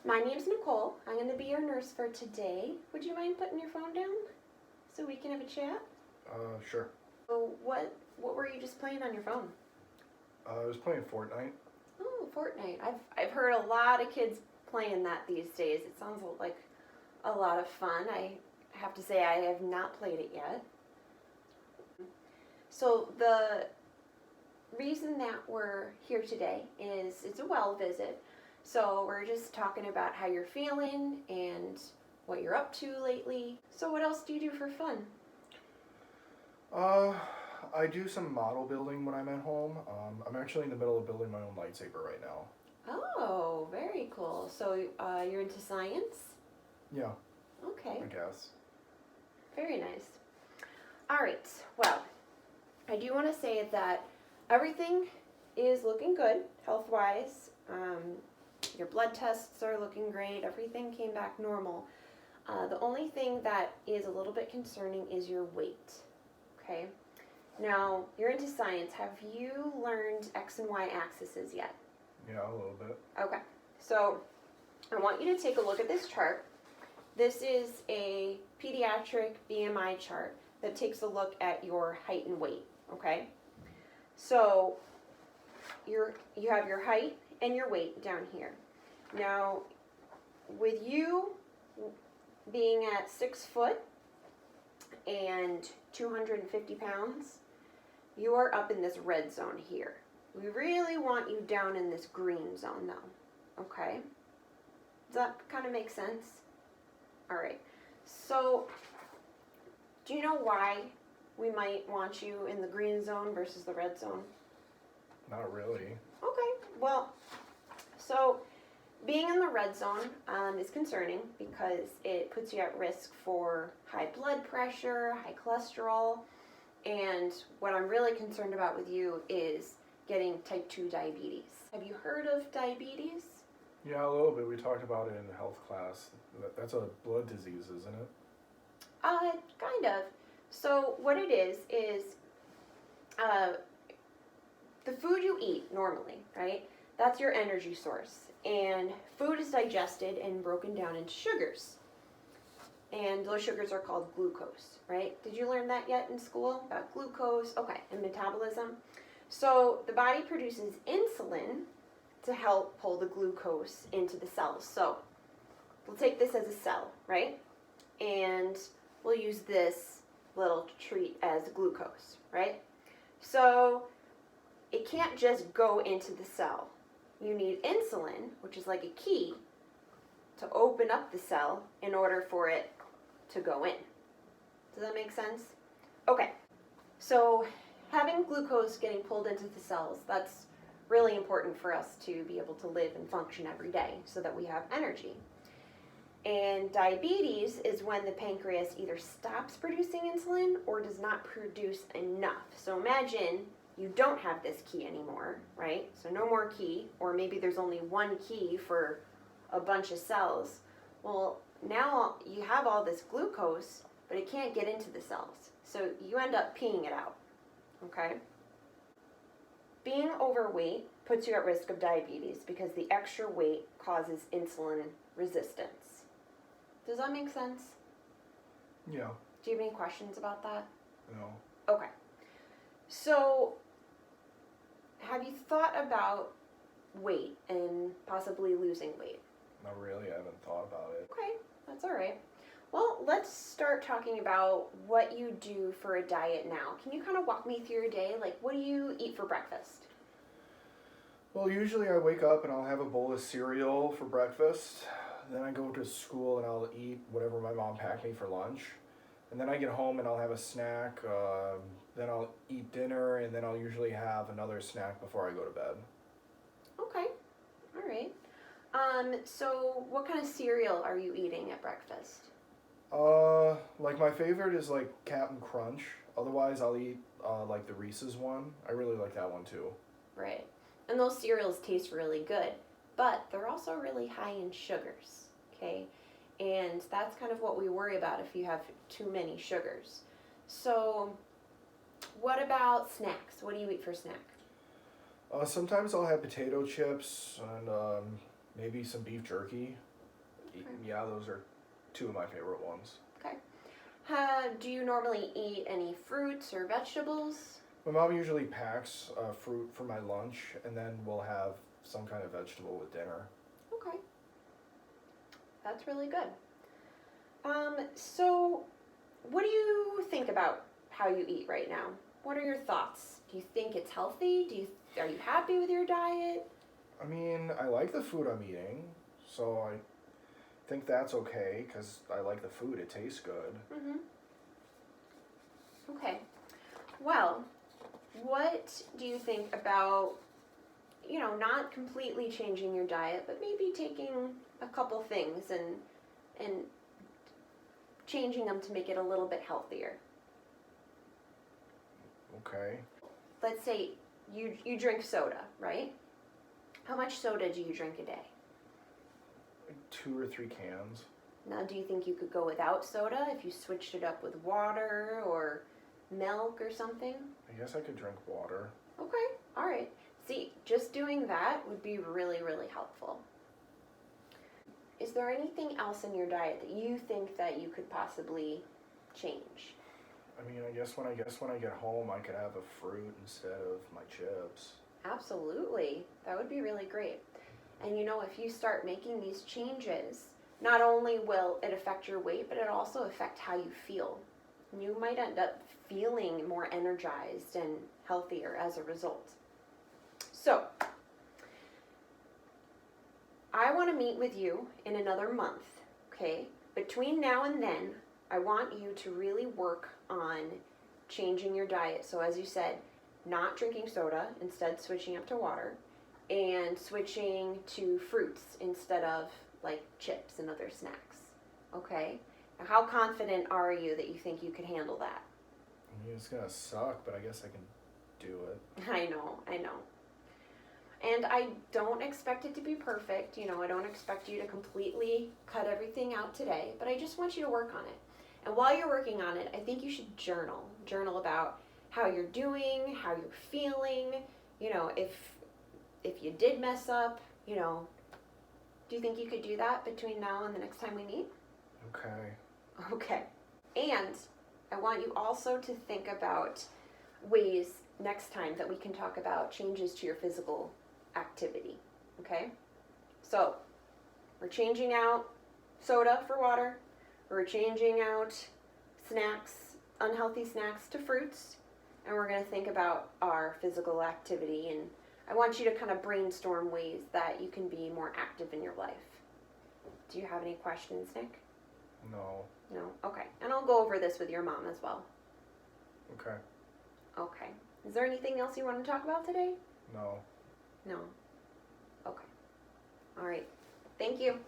My name's Nicole. I'm going to be your nurse for today. Would you mind putting your phone down so we can have a chat? Sure. So what were you just playing on your phone? I was playing Fortnite. Oh, Fortnite. I've heard a lot of kids playing that these days. It sounds like a lot of fun. I have to say I have not played it yet. So the reason that we're here today is it's a well visit. So we're just talking about how you're feeling and what you're up to lately. So what else do you do for fun? I do some model building when I'm at home. I'm actually in the middle of building my own lightsaber right now. Oh, very cool. So you're into science? Yeah, Okay, I guess. very nice. All right, well, I do want to say that everything is looking good health-wise. Your blood tests are looking great. Everything came back normal. The only thing that is a little bit concerning is your weight. Okay. Now, you're into science. Have you learned X and Y axes yet? Yeah, a little bit. Okay. So, I want you to take a look at this chart. This is a pediatric BMI chart that takes a look at your height and weight. Okay. So, you have your height and your weight down here. Now, with you being at 6 foot and 250 pounds, you are up in this red zone here. We really want you down in this green zone though, okay? Does that kind of make sense? All right, so do you know why we might want you in the green zone versus the red zone? Not really. Okay, well, so being in the red zone is concerning because it puts you at risk for high blood pressure, high cholesterol, and what I'm really concerned about with you is getting type 2 diabetes. Have you heard of diabetes? Yeah, a little bit. We talked about it in the health class. That's a blood disease, isn't it? Kind of. So what it is the food you eat normally, right? That's your energy source. And food is digested and broken down into sugars. And those sugars are called glucose, right? Did you learn that yet in school about glucose? Okay, and metabolism. So the body produces insulin to help pull the glucose into the cells. So we'll take this as a cell, right? And we'll use this little treat as glucose, right? So it can't just go into the cell. You need insulin, which is like a key, to open up the cell in order for it to go in. Does that make sense? Okay, so having glucose getting pulled into the cells, that's really important for us to be able to live and function every day so that we have energy. And diabetes is when the pancreas either stops producing insulin or does not produce enough. So imagine you don't have this key anymore, right? So no more key, or maybe there's only one key for a bunch of cells. Well, now you have all this glucose, but it can't get into the cells. So you end up peeing it out, okay? Being overweight puts you at risk of diabetes because the extra weight causes insulin resistance. Does that make sense? Yeah. Do you have any questions about that? No. Okay. So, have you thought about weight and possibly losing weight? Not really. I haven't thought about it. Okay, that's all right. Well, let's start talking about what you do for a diet now. Can you kind of walk me through your day? Like, what do you eat for breakfast? Well, usually I wake up and I'll have a bowl of cereal for breakfast. Then I go to school and I'll eat whatever my mom packed me for lunch. And then I get home and I'll have a snack. Then I'll eat dinner, and then I'll usually have another snack before I go to bed. Okay, all right. So what kind of cereal are you eating at breakfast? Like my favorite is like Captain Crunch. Otherwise, I'll eat like the Reese's one. I really like that one too. Right. And those cereals taste really good, but they're also really high in sugars, okay? And that's kind of what we worry about if you have too many sugars. So what about snacks? What do you eat for snack? Sometimes I'll have potato chips and maybe some beef jerky. Yeah, those are two of my favorite ones. Okay. Do you normally eat any fruits or vegetables? My mom usually packs fruit for my lunch, and then we'll have some kind of vegetable with dinner. Okay. That's really good. So what do you think about how you eat right now? What are your thoughts? Do you think it's healthy? Are you happy with your diet? I mean, I like the food I'm eating, so I think that's okay because I like the food. It tastes good. Mm-hmm. Okay. Well, what do you think about, not completely changing your diet, but maybe taking a couple things and changing them to make it a little bit healthier? Okay. Let's say you drink soda, right? How much soda do you drink a day? Like 2 or 3 cans. Now, do you think you could go without soda if you switched it up with water or milk or something? I guess I could drink water. Okay, all right. See, just doing that would be really, really helpful. Is there anything else in your diet that you think that you could possibly change? I mean, I guess when I get home, I could have a fruit instead of my chips. Absolutely. That would be really great. And if you start making these changes, not only will it affect your weight, but it also affect how you feel. You might end up feeling more energized and healthier as a result. So, I want to meet with you in another month, okay? Between now and then, I want you to really work on changing your diet. So as you said, not drinking soda, instead switching up to water, and switching to fruits instead of like chips and other snacks, okay? Now, how confident are you that you think you could handle that? I mean, it's gonna suck, but I guess I can do it. I know. And I don't expect it to be perfect. I don't expect you to completely cut everything out today, but I just want you to work on it. And while you're working on it, I think you should journal. Journal about how you're doing, how you're feeling, if you did mess up, do you think you could do that between now and the next time we meet? Okay. Okay. And I want you also to think about ways next time that we can talk about changes to your physical activity. Okay? So, we're changing out soda for water. We're changing out snacks, unhealthy snacks, to fruits. And we're going to think about our physical activity. And I want you to kind of brainstorm ways that you can be more active in your life. Do you have any questions, Nick? No. No? Okay. And I'll go over this with your mom as well. Okay. Okay. Is there anything else you want to talk about today? No. No. Okay. All right. Thank you.